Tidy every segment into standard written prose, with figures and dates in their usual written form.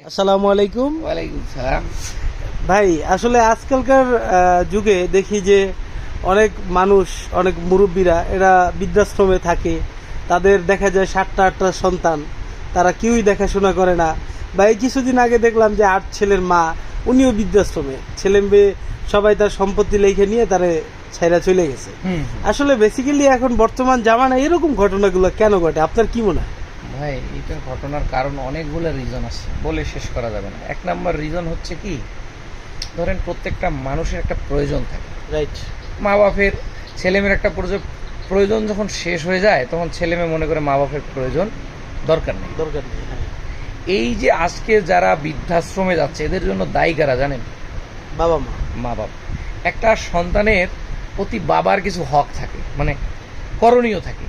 আসসালামু আলাইকুম। ওয়ালাইকুম সালাম। ভাই আসলে আজকালকার যুগে দেখি যে অনেক মানুষ, অনেক মুরব্বীরা এরা বৃদ্ধাশ্রমে থাকে। তাদের দেখা যায় 7টা-8টা সন্তান, তারা কেউই দেখাশোনা করে না। বা এই কিছুদিন আগে দেখলাম যে 8 ছেলের মা, উনিও বৃদ্ধাশ্রমে, ছেলে মেয়ে সবাই তার সম্পত্তি লিখে নিয়ে তারে ছাইরা চলে গেছে। আসলে বেসিক্যালি এখন বর্তমান জামানায় এরকম ঘটনাগুলো কেন ঘটে, আপনার কি মনে হয়? ভাই এইটার ঘটনার কারণ অনেকগুলো রিজন আছে, বলে শেষ করা যাবে না। এক নাম্বার রিজন হচ্ছে কি, ধরেন প্রত্যেকটা মানুষের একটা প্রয়োজন থাকে, রাইট। মা বাপের ছেলেমেয়ের একটা প্রয়োজন যখন শেষ হয়ে যায় তখন ছেলেমেয়ে মনে করে মা বাপের প্রয়োজন দরকার নেই। দরকার নেই। এই যে আজকে যারা বৃদ্ধাশ্রমে যাচ্ছে এদের জন্য দায়ী কারা জানেন? বাবা মা। মা বাপ। একটা সন্তানের প্রতি বাবার কিছু হক থাকে, মানে করণীয় থাকে।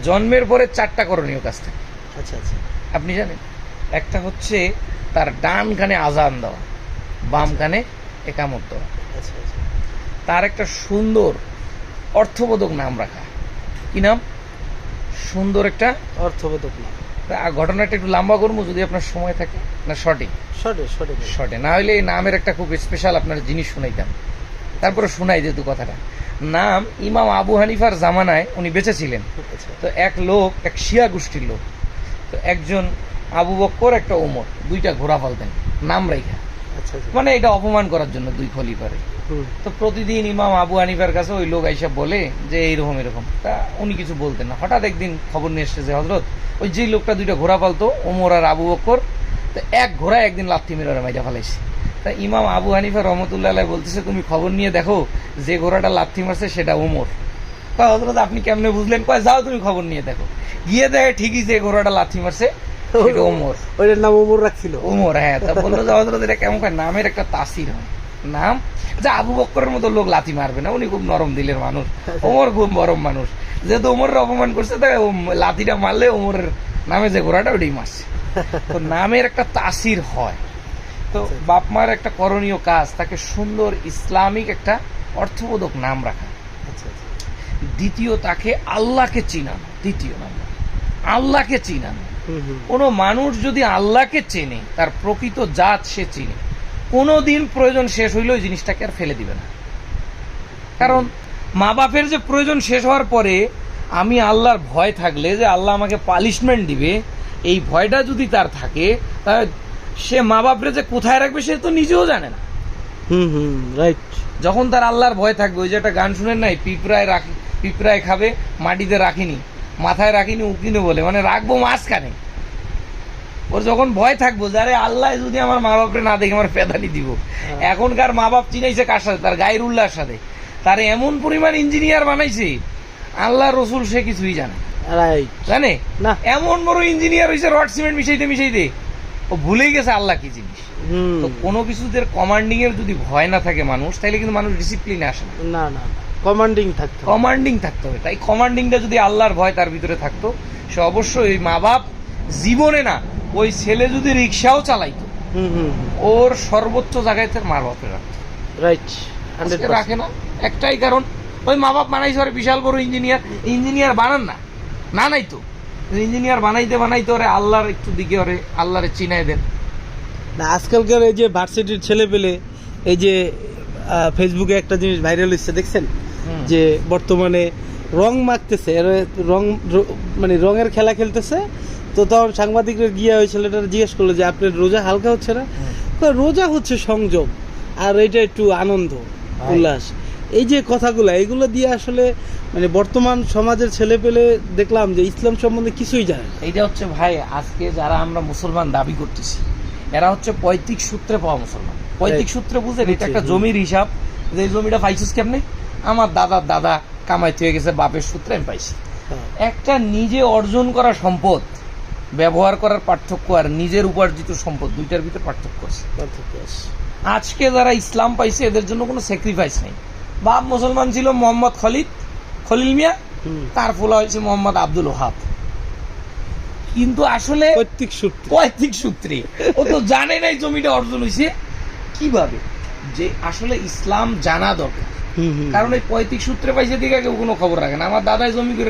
জন্মের পরে 4টা করণীয় কাজ থাকে। আচ্ছা আচ্ছা। আপনি জানেন? একটা হচ্ছে তার ডান কানে আজান দেওয়া, বাম কানে একামত দেওয়া। আচ্ছা আচ্ছা। তার একটা সুন্দর অর্থবোধক নাম রাখা। কি নাম? সুন্দর একটা অর্থবোধক না। ঘটনাটা একটু লম্বা করবো যদি আপনার সময় থাকে, না শর্টে? শর্টে না হইলে এই নামের একটা খুব স্পেশাল আপনার জিনিস শুনাইতাম, তারপরে শোনাই যেহেতু কথাটা। নাম ইমাম আবু হানিফার জামানায় উনি বেঁচে ছিলেন। তো এক লোক, এক শিয়া গোষ্ঠীর লোক, তো একজন আবু বক্কর, একটা ওমর, 2টা ঘোড়া পালতেন নাম রাইখা। মানে এটা অপমান করার জন্য 2 খলিফারে। তো প্রতিদিন ইমাম আবু হানিফার কাছে ওই লোক আইসা বলে যে এইরকম এরকম, তা উনি কিছু বলতেন না। হঠাৎ একদিন খবর নিয়ে এসছে যে হজরত, ওই যে লোকটা 2টা ঘোড়া পালতো, ওমর আর আবু বক্কর, তো এক ঘোড়া একদিন লাথি মেরে মাইরা ফেলাইছে। তা ইমাম আবু হানিফা রহমতুল্লাহ আলাইহি বলতেছে, তুমি খবর নিয়ে দেখো যে ঘোড়াটা লাথি মারছে সেটা ওমর। কয় হজরত আপনি কেমনে বুঝলেন? কয় যাও তুমি খবর নিয়ে দেখো। গিয়ে দেখে ঠিকই যে ঘোড়াটা লাথি মারছে সেটা ওমর। ওইটার নাম ওমর রাখছিল। ওমর, হ্যাঁ। তা বললো যে হজরত এটা কেমন? নামের একটা তাসির হয়। নাম যে আবু বক্করের মতো লোক লাথি মারবে না, উনি খুব নরম দিলের মানুষ, ওমর খুব নরম মানুষ। যেহেতু ওমরের অপমান করছে তাই লাথিটা মারলে ওমরের নামে যে ঘোড়াটা ওটাই মারছে। তো নামের একটা তাসির হয়। তো বাপ মার একটা করণীয় কাজ, তাকে সুন্দর ইসলামিক একটা অর্থবোধক নাম রাখা। দ্বিতীয়, তাকে আল্লাহকে চিনানো। দ্বিতীয় নাম্বার, আল্লাহকে চিনানো। কোনো মানুষ যদি আল্লাহকে চেনে, তার প্রকৃত জাত সে চিনে, কোনোদিন প্রয়োজন শেষ হইলে ওই জিনিসটাকে আর ফেলে দিবে না। কারণ মা বাপের যে প্রয়োজন শেষ হওয়ার পরে আমি আল্লাহর ভয় থাকলে যে আল্লাহ আমাকে পানিশমেন্ট দিবে, এই ভয়টা যদি তার থাকে, তাহলে সে মা বাপরে যে কোথায় রাখবে সে তো নিজেও জানে না। রাইট। যখন তার আল্লাহর ভয় থাকবে, ওই যে একটা গান শুনেন নাই, পিঁপড়ায় খাবে মাটিতে রাখিনি, মাথায় রাখিনি উকিনে বলে, মানে রাখবো মাঝখানে। ওর যখন ভয় থাকবো যারে আল্লাহ যদি আমার মা বাপরে না দেখে আমার পেদানি দিব। এখনকার মা বাপ চিনাইছে কার সাথে? তার গায়ের উল্লার সাথে। তার এমন পরিমাণ ইঞ্জিনিয়ার বানাইছে, আল্লাহ রসুল সে কিছুই জানে জানে না। এমন বড় ইঞ্জিনিয়ার হয়েছে, রড সিমেন্ট মিশাইতে ও ভুলেই গেছে আল্লাহ কি জিনিস। তো কোনো কিছুদের কমান্ডিং এর যদি ভয় না থাকে মানুষ, তাহলে কিন্তু মানুষ ডিসিপ্লিনে আসে না। না, কমান্ডিং থাকতে হবে। তাই কমান্ডিংটা যদি আল্লাহর ভয় তার ভিতরে থাকতো, সে অবশ্যই ওই মা বাপ জীবনে না, ওই ছেলে যদি রিক্সাও চালাইতো, ওর সর্বোচ্চ জায়গায় তার মা বাপের রাখতো। রাইট। রাখে না একটাই কারণ, ওই মা বাপ বানাইছে ওরা বিশাল বড় ইঞ্জিনিয়ার বানান না, নাই তো ইঞ্জিনিয়ার বানাইতে ওরে আল্লাহর একটু দিকে ওরে আল্লাহরে চিনাই দেন না। আজকালকার এই যে ভার্সিটির ছেলে পেলে, এই যে ফেসবুকে একটা জিনিস ভাইরাল হচ্ছে দেখছেন, যে বর্তমানে রং মাখতেছে, রং মানে রঙের খেলা খেলতেছে। তো তখন সাংবাদিকরা গিয়ে ওই ছেলেটার জিজ্ঞেস করলো যে আপনার রোজা হালকা হচ্ছে না? রোজা হচ্ছে সংযম, আর এটা একটু আনন্দ উল্লাস। এই যে কথাগুলো, এগুলো দিয়ে আসলে মানে বর্তমান সমাজের ছেলে পেলে দেখলাম যে ইসলাম সম্বন্ধে কিছুই জানে। এইটা হচ্ছে ভাই, আজকে যারা আমরা মুসলমান দাবি করতেছি, এরা হচ্ছে পৈতৃক সূত্রে পাওয়া মুসলমান। পৈতৃক সূত্রে বুঝেন, এটা একটা জমির হিসাব, যে এই জমিটা পাইছিস কেমনে? আমার দাদার দাদা কামাইতে হয়ে গেছে, বাপের সূত্রে আমি পাইছি। একটা নিজে অর্জন করা সম্পদ ব্যবহার করার পার্থক্য আর নিজের উপার্জিত সম্পদ, দুইটার ভিতরে পার্থক্য আছে। আজকে যারা ইসলাম পাইছে এদের জন্য কোনো স্যাক্রিফাইস নেই। বাপ মুসলমান ছিল মোহাম্মদ খলিল মিয়া, তার ফলা হয়েছে মোহাম্মদ আব্দুল ওহাব, কিন্তু আসলে পৈতৃক সূত্রে ও তো জানে নাই জমিটা অর্জন হয়েছে কিভাবে। যে আসলে ইসলাম জানা দরকার, কারণ এই পৈতৃক সূত্রে পাইছে দিকে কেউ কোনো খবর রাখে না। আমার দাদাই জমি করে